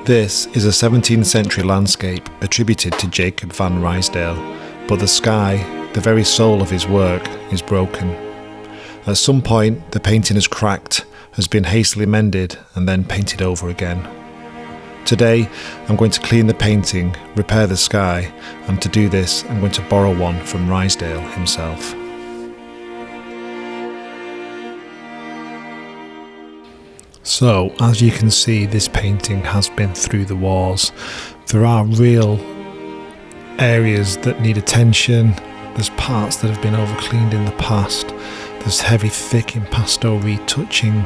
This is a 17th century landscape attributed to Jacob van Ruisdael, but the sky, the very soul of his work, is broken. At some point the painting has cracked, has been hastily mended and then painted over again. Today I'm going to clean the painting, repair the sky, and to do this I'm going to borrow one from Ruisdael himself. So, as you can see, this painting has been through the wars. There are real areas that need attention. There's parts that have been overcleaned in the past. There's heavy, thick impasto retouching.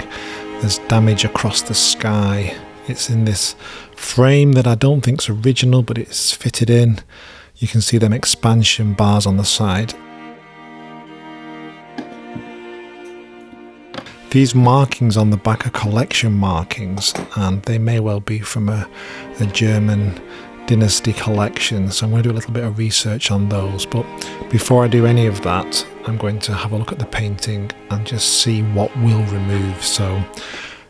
There's damage across the sky. It's in this frame that I don't think's original, but it's fitted in. You can see them expansion bars on the side. These markings on the back are collection markings, and they may well be from a German dynasty collection, so I'm going to do a little bit of research on those. But before I do any of that, I'm going to have a look at the painting and just see what we'll remove. So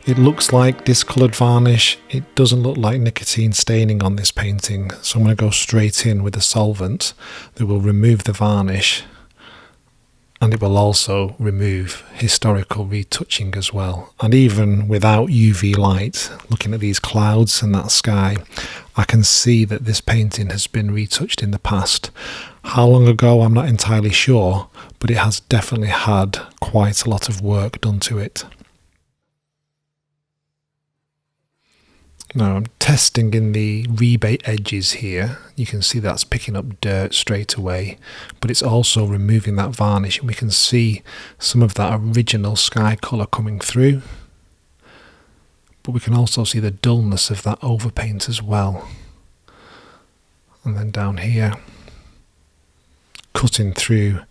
it looks like discoloured varnish. It doesn't look like nicotine staining on this painting, so I'm going to go straight in with a solvent that will remove the varnish. And it will also remove historical retouching as well. And even without UV light, looking at these clouds and that sky, I can see that this painting has been retouched in the past. How long ago, I'm not entirely sure, but it has definitely had quite a lot of work done to it. Now I'm testing in the rebate edges here. You can see that's picking up dirt straight away, but it's also removing that varnish, and we can see some of that original sky colour coming through. But we can also see the dullness of that overpaint as well. And then down here, cutting through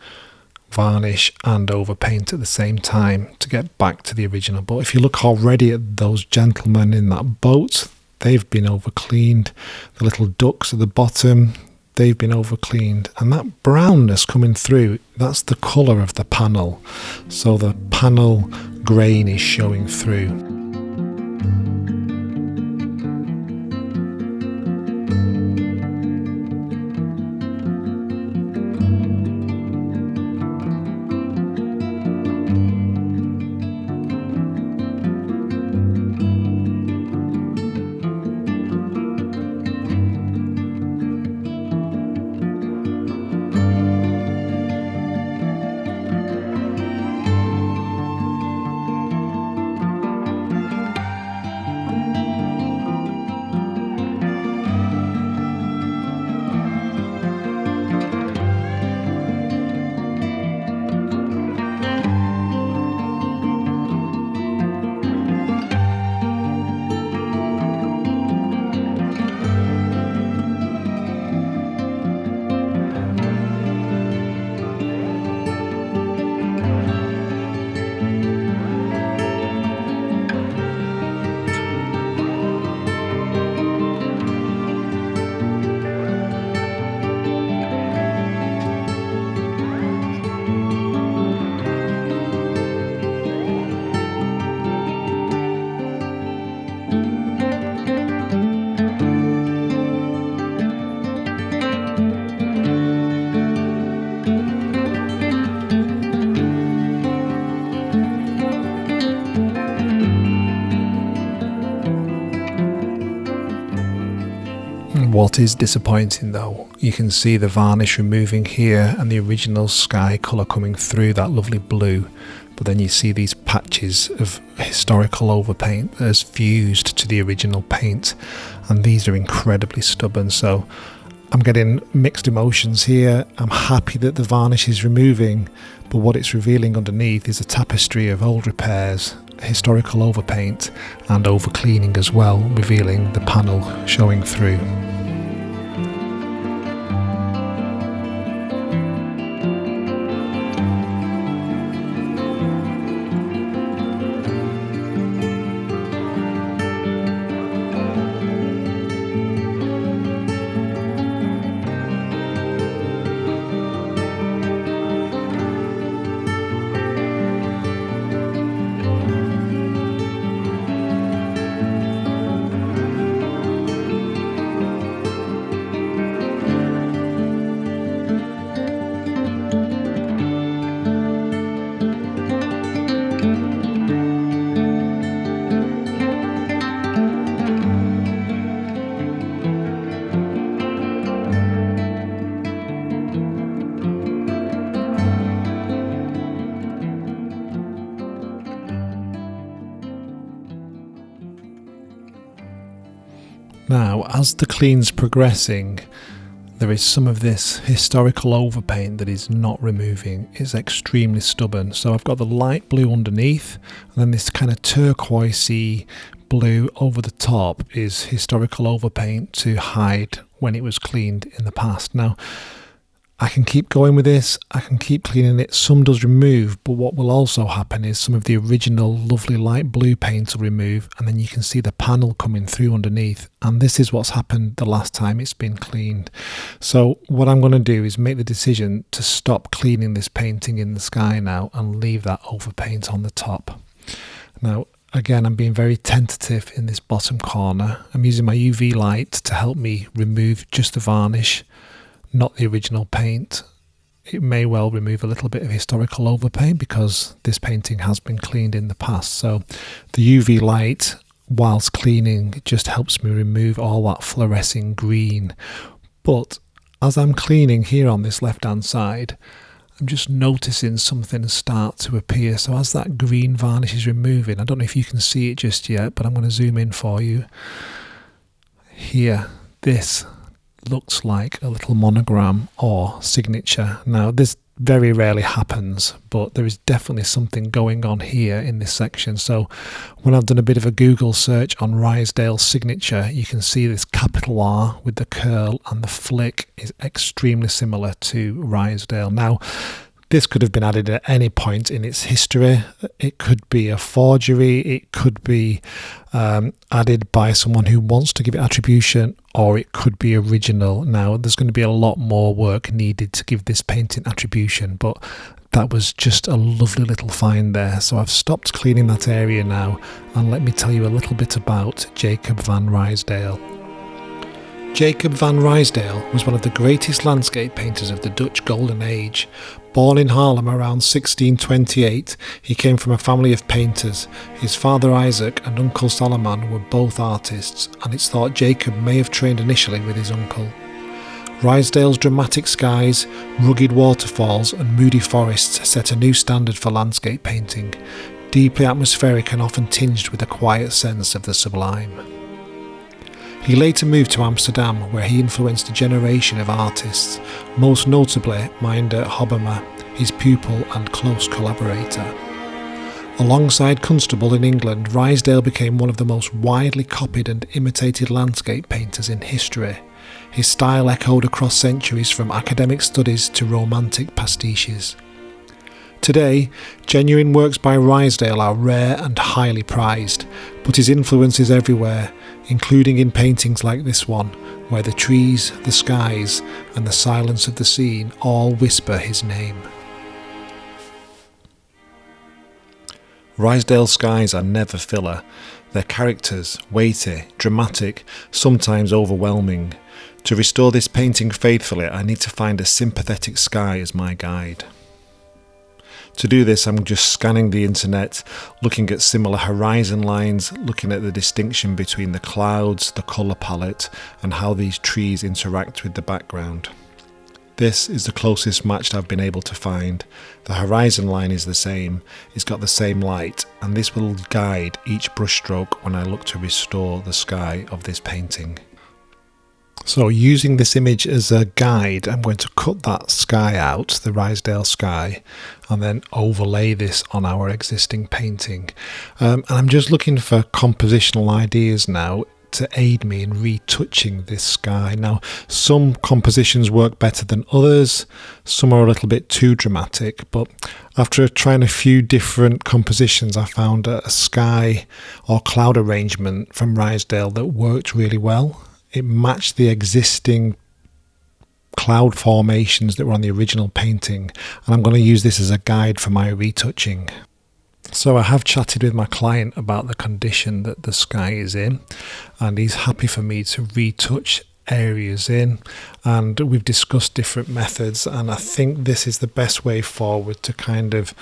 varnish and overpaint at the same time to get back to the original. But if you look already at those gentlemen in that boat, they've been overcleaned. The little ducks at the bottom, they've been overcleaned. And that brownness coming through, that's the colour of the panel. So the panel grain is showing through. What is disappointing though, you can see the varnish removing here and the original sky colour coming through, that lovely blue, but then you see these patches of historical overpaint that has fused to the original paint, and these are incredibly stubborn. So I'm getting mixed emotions here. I'm happy that the varnish is removing, but what it's revealing underneath is a tapestry of old repairs, historical overpaint and overcleaning as well, revealing the panel showing through. Now, as the clean's progressing, there is some of this historical overpaint that is not removing. It's extremely stubborn. So I've got the light blue underneath, and then this kind of turquoisey blue over the top is historical overpaint to hide when it was cleaned in the past. Now, I can keep going with this, I can keep cleaning it. Some does remove, but what will also happen is some of the original lovely light blue paint will remove, and then you can see the panel coming through underneath. And this is what's happened the last time it's been cleaned. So what I'm going to do is make the decision to stop cleaning this painting in the sky now and leave that overpaint on the top. Now, again, I'm being very tentative in this bottom corner. I'm using my UV light to help me remove just the varnish, not the original paint. It may well remove a little bit of historical overpaint because this painting has been cleaned in the past. So the UV light, whilst cleaning, just helps me remove all that fluorescing green. But as I'm cleaning here on this left hand side, I'm just noticing something start to appear. So as that green varnish is removing, I don't know if you can see it just yet, but I'm going to zoom in for you. Here, this looks like a little monogram or signature. Now, this very rarely happens, but there is definitely something going on here in this section. So when I've done a bit of a Google search on Ruisdael's signature, you can see this capital R with the curl, and the flick is extremely similar to Ruisdael. Now, this could have been added at any point in its history. It could be a forgery, it could be added by someone who wants to give it attribution, or it could be original. Now, there's going to be a lot more work needed to give this painting attribution, but that was just a lovely little find there. So I've stopped cleaning that area now, and let me tell you a little bit about Jacob van Ruisdael. Jacob van Ruisdael was one of the greatest landscape painters of the Dutch Golden Age. Born in Haarlem around 1628, he came from a family of painters. His father Isaac and uncle Salomon were both artists, and it's thought Jacob may have trained initially with his uncle. Ruisdael's dramatic skies, rugged waterfalls and moody forests set a new standard for landscape painting, deeply atmospheric and often tinged with a quiet sense of the sublime. He later moved to Amsterdam, where he influenced a generation of artists, most notably Minder Hobbema, his pupil and close collaborator. Alongside Constable in England, Ruisdael became one of the most widely copied and imitated landscape painters in history. His style echoed across centuries, from academic studies to romantic pastiches. Today, genuine works by Ruisdael are rare and highly prized, but his influence is everywhere, including in paintings like this one, where the trees, the skies, and the silence of the scene all whisper his name. Ruisdael's skies are never filler. Their characters, weighty, dramatic, sometimes overwhelming. To restore this painting faithfully, I need to find a sympathetic sky as my guide. To do this, I'm just scanning the internet, looking at similar horizon lines, looking at the distinction between the clouds, the colour palette, and how these trees interact with the background. This is the closest match I've been able to find. The horizon line is the same, it's got the same light, and this will guide each brushstroke when I look to restore the sky of this painting. So using this image as a guide, I'm going to cut that sky out, the Ruisdael sky, and then overlay this on our existing painting. And I'm just looking for compositional ideas now to aid me in retouching this sky. Now, some compositions work better than others, some are a little bit too dramatic, but after trying a few different compositions, I found a sky or cloud arrangement from Ruisdael that worked really well. It matched the existing cloud formations that were on the original painting, and I'm going to use this as a guide for my retouching. So I have chatted with my client about the condition that the sky is in, and he's happy for me to retouch areas in, and we've discussed different methods, and I think this is the best way forward to kind of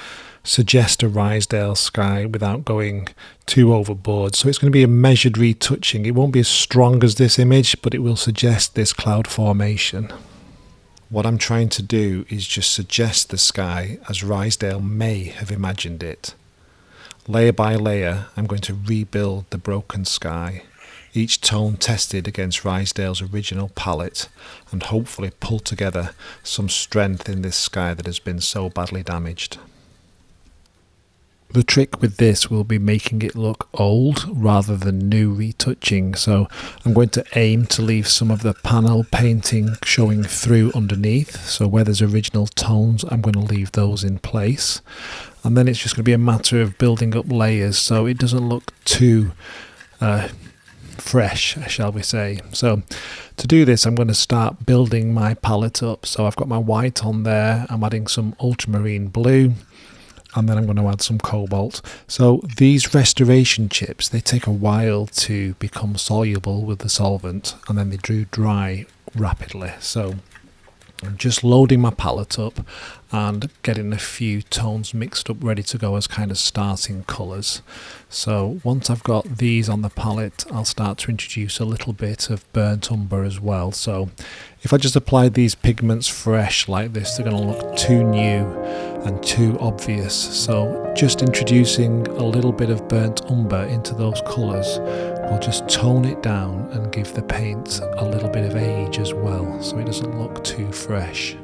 suggest a Ruisdael sky without going too overboard. So it's going to be a measured retouching. It won't be as strong as this image, but it will suggest this cloud formation. What I'm trying to do is just suggest the sky as Ruisdael may have imagined it. Layer by layer, I'm going to rebuild the broken sky. each tone tested against Ruisdael's original palette, and hopefully pull together some strength in this sky that has been so badly damaged. The trick with this will be making it look old rather than new retouching, so I'm going to aim to leave some of the panel painting showing through underneath, so where there's original tones I'm going to leave those in place, and then it's just going to be a matter of building up layers so it doesn't look too fresh, shall we say. So to do this I'm going to start building my palette up. So I've got my white on there, I'm adding some ultramarine blue, and then I'm going to add some cobalt. So these restoration chips, they take a while to become soluble with the solvent, and then they do dry rapidly. So I'm just loading my palette up and getting a few tones mixed up ready to go as kind of starting colours. So once I've got these on the palette, I'll start to introduce a little bit of burnt umber as well. So if I just apply these pigments fresh like this, they're going to look too new and too obvious. So just introducing a little bit of burnt umber into those colours will just tone it down and give the paint a little bit of age as well, so it doesn't look too fresh.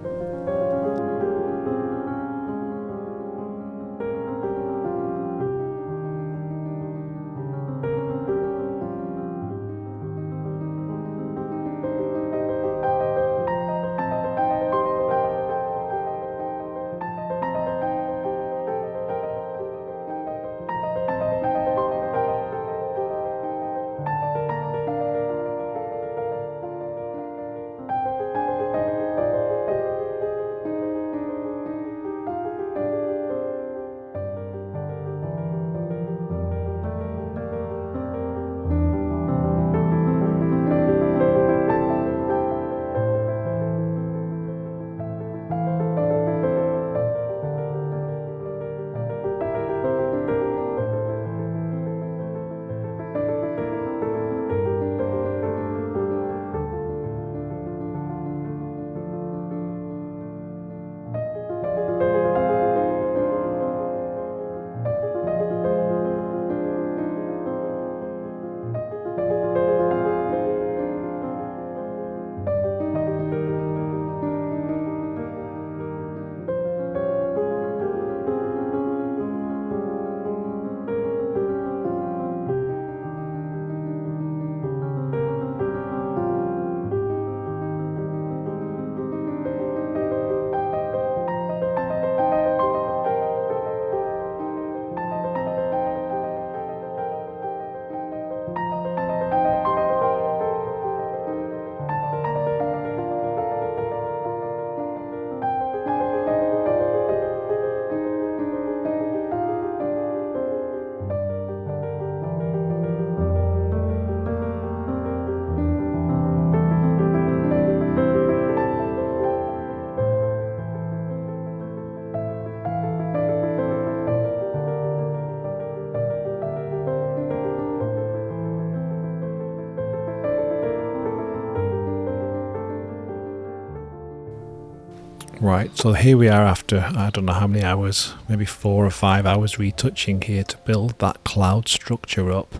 Right, so here we are after, I don't know how many hours, maybe 4 or 5 hours retouching here to build that cloud structure up.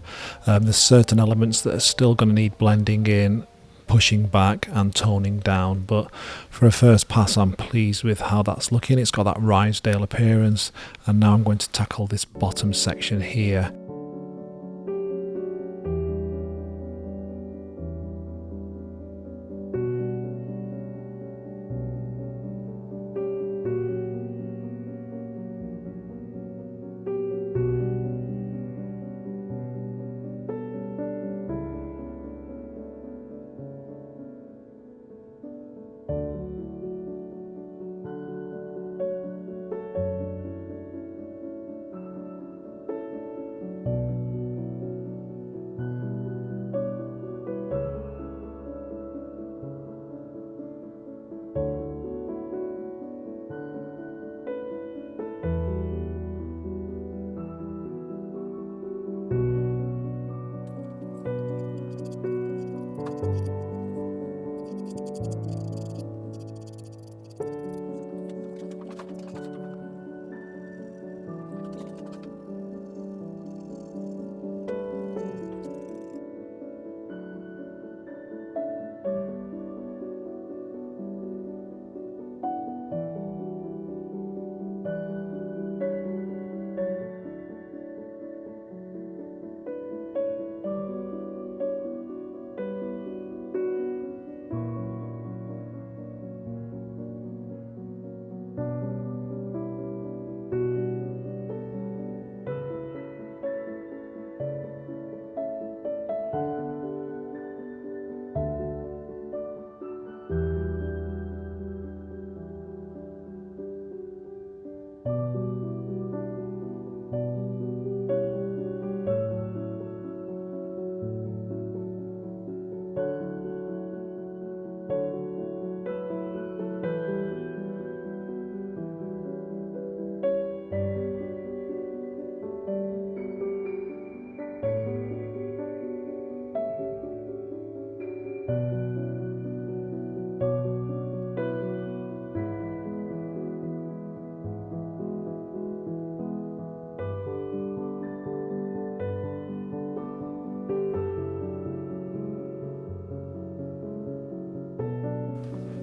There's certain elements that are still going to need blending in, pushing back and toning down, but for a first pass I'm pleased with how that's looking. It's got that Ruisdael appearance, and now I'm going to tackle this bottom section here.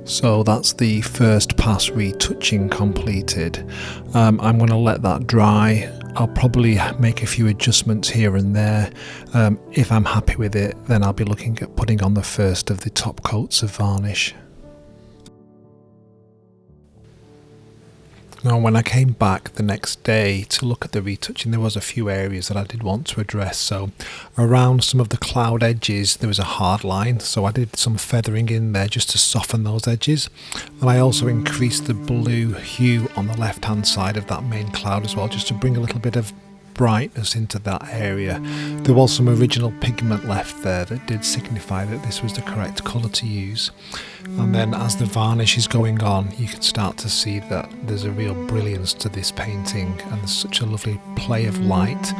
So that's the first pass retouching completed. I'm going to let that dry. I'll probably make a few adjustments here and there. If I'm happy with it, then I'll be looking at putting on the first of the top coats of varnish. Now, when I came back the next day to look at the retouching, there was a few areas that I did want to address. So around some of the cloud edges there was a hard line, so I did some feathering in there just to soften those edges, and I also increased the blue hue on the left hand side of that main cloud as well, just to bring a little bit of brightness into that area. There was some original pigment left there that did signify that this was the correct colour to use. And then as the varnish is going on, you can start to see that there's a real brilliance to this painting, and there's such a lovely play of light,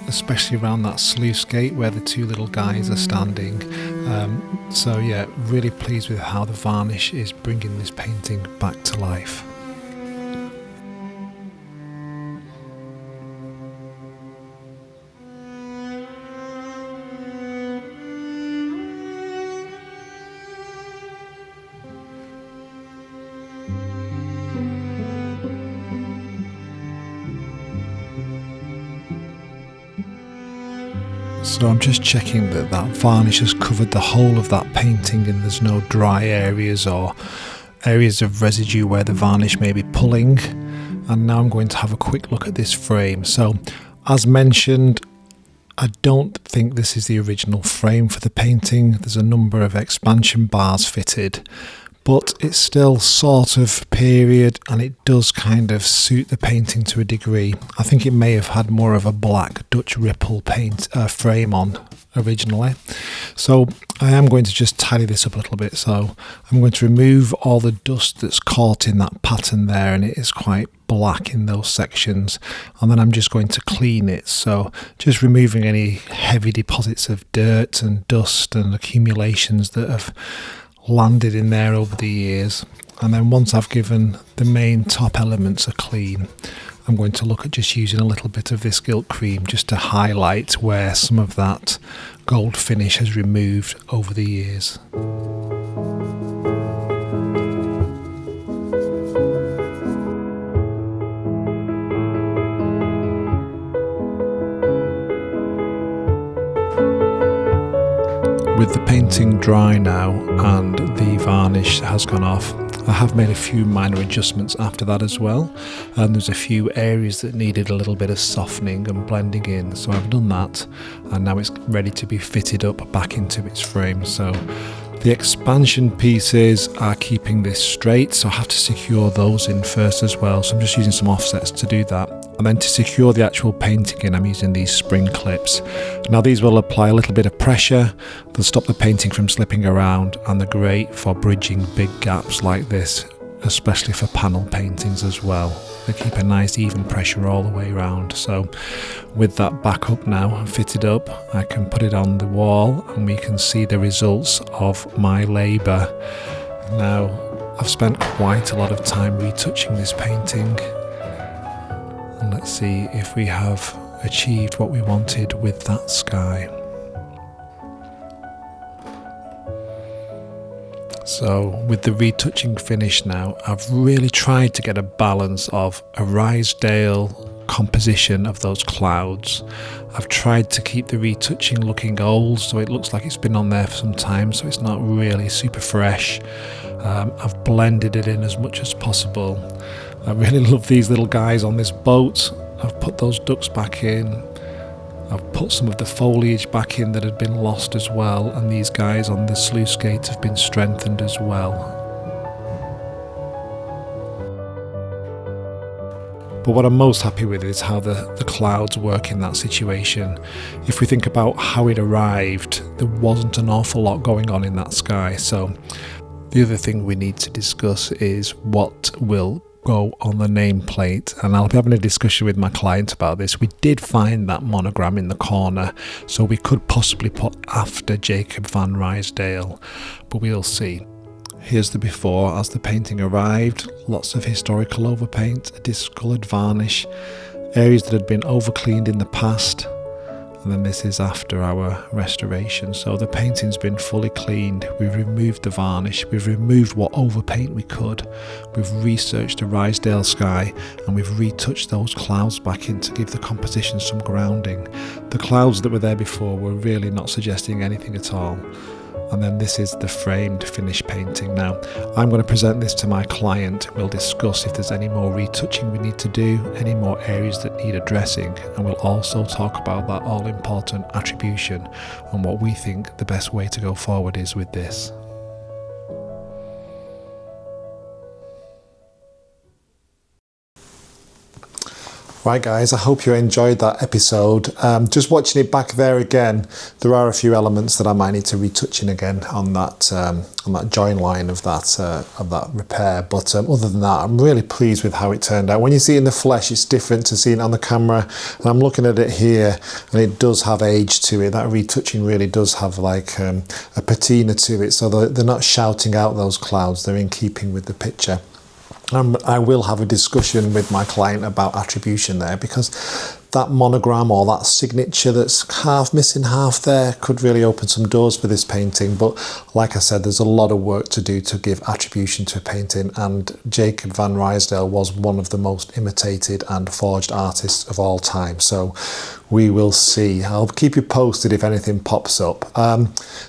especially around that sluice gate where the two little guys are standing. So yeah, really pleased with how the varnish is bringing this painting back to life. So I'm just checking that that varnish has covered the whole of that painting and there's no dry areas or areas of residue where the varnish may be pulling. And now I'm going to have a quick look at this frame. So as mentioned, I don't think this is the original frame for the painting. There's a number of expansion bars fitted, but it's still sort of period and it does kind of suit the painting to a degree. I think it may have had more of a black Dutch ripple paint frame on originally. So I am going to just tidy this up a little bit. So I'm going to remove all the dust that's caught in that pattern there, and it is quite black in those sections, and then I'm just going to clean it. So just removing any heavy deposits of dirt and dust and accumulations that have landed in there over the years. And then once I've given the main top elements a clean, I'm going to look at just using a little bit of this gilt cream just to highlight where some of that gold finish has removed over the years. With the painting dry now and the varnish has gone off, I have made a few minor adjustments after that as well, and there's a few areas that needed a little bit of softening and blending in, so I've done that, and now it's ready to be fitted up back into its frame. So the expansion pieces are keeping this straight, so I have to secure those in first as well, so I'm just using some offsets to do that. And then to secure the actual painting in, I'm using these spring clips. Now these will apply a little bit of pressure, they'll stop the painting from slipping around, and they're great for bridging big gaps like this, especially for panel paintings as well. They keep a nice even pressure all the way around. So with that back up now and fitted up, I can put it on the wall and we can see the results of my labour. Now I've spent quite a lot of time retouching this painting, and let's see if we have achieved what we wanted with that sky. So with the retouching finish now, I've really tried to get a balance of a Ruisdael composition of those clouds. I've tried to keep the retouching looking old, so it looks like it's been on there for some time, so it's not really super fresh. I've blended it in as much as possible. I really love these little guys on this boat. I've put those ducks back in. I've put some of the foliage back in that had been lost as well, and these guys on the sluice gate have been strengthened as well. But what I'm most happy with is how the clouds work in that situation. If we think about how it arrived, there wasn't an awful lot going on in that sky. So the other thing we need to discuss is what will go on the nameplate, and I'll be having a discussion with my client about this. We did find that monogram in the corner, so we could possibly put after Jacob van Ruisdael, but we'll see. Here's the before as the painting arrived. Lots of historical overpaint, a discoloured varnish, areas that had been overcleaned in the past, and then this is after our restoration. So the painting's been fully cleaned, we've removed the varnish, we've removed what overpaint we could, we've researched the Ruisdael sky, and we've retouched those clouds back in to give the composition some grounding. The clouds that were there before were really not suggesting anything at all. And then this is the framed finished painting. Now I'm going to present this to my client. We'll discuss if there's any more retouching we need to do, any more areas that need addressing, and we'll also talk about that all important attribution and what we think the best way to go forward is with this. Right guys, I hope you enjoyed that episode. Just watching it back there again, there are a few elements that I might need to retouch in again on that join line of that repair. But other than that, I'm really pleased with how it turned out. When you see it in the flesh, it's different to seeing it on the camera. And I'm looking at it here, and it does have age to it. That retouching really does have like a patina to it. So they're not shouting out those clouds. They're in keeping with the picture. I will have a discussion with my client about attribution there, because that monogram or that signature that's half missing half there could really open some doors for this painting. But like I said, there's a lot of work to do to give attribution to a painting, and Jacob van Ruisdael was one of the most imitated and forged artists of all time. So we will see. I'll keep you posted if anything pops up.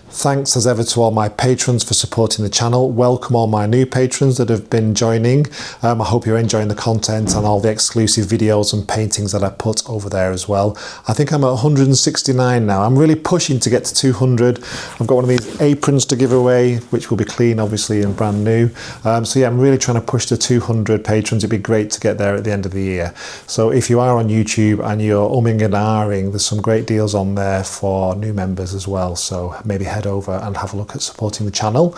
Thanks as ever to all my patrons for supporting the channel. Welcome all my new patrons that have been joining. I hope you're enjoying the content and all the exclusive videos and paintings that I put over there as well. I think I'm at 169 now. I'm really pushing to get to 200. I've got one of these aprons to give away, which will be clean obviously and brand new. So yeah, I'm really trying to push to 200 patrons. It'd be great to get there at the end of the year. So if you are on YouTube and you're umming and ahhing, there's some great deals on there for new members as well. So maybe head over and have a look at supporting the channel.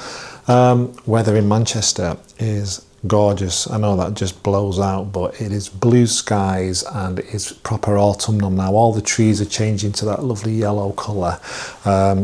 Weather in Manchester is gorgeous. I know that just blows out, but it is blue skies and it's proper autumnal now. All the trees are changing to that lovely yellow colour.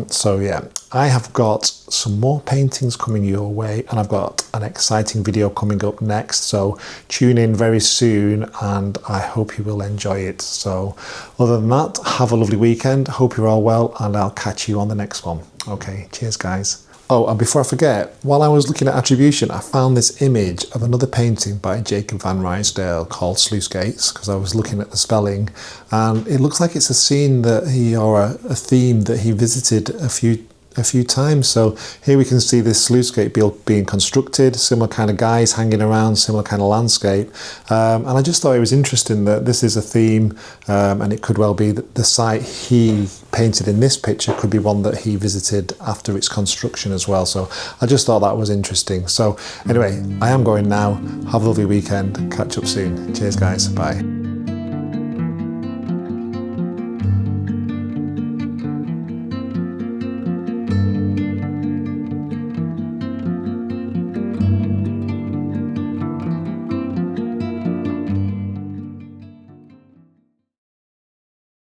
So yeah, I have got some more paintings coming your way, and I've got an exciting video coming up next. So tune in very soon, and I hope you will enjoy it. So other than that, have a lovely weekend. Hope you're all well, and I'll catch you on the next one. Okay, cheers guys. Oh, and before I forget, while I was looking at attribution, I found this image of another painting by Jacob van Ruisdael called Sluice Gates, because I was looking at the spelling, and it looks like it's a scene that or a theme that he visited a few times. So here we can see this sluice gate being constructed, similar kind of guys hanging around, similar kind of landscape, and I just thought it was interesting that this is a theme, and it could well be that the site he painted in this picture could be one that he visited after its construction as well. So I just thought that was interesting. So anyway, I am going now. Have a lovely weekend. Catch up soon. Cheers guys. Bye.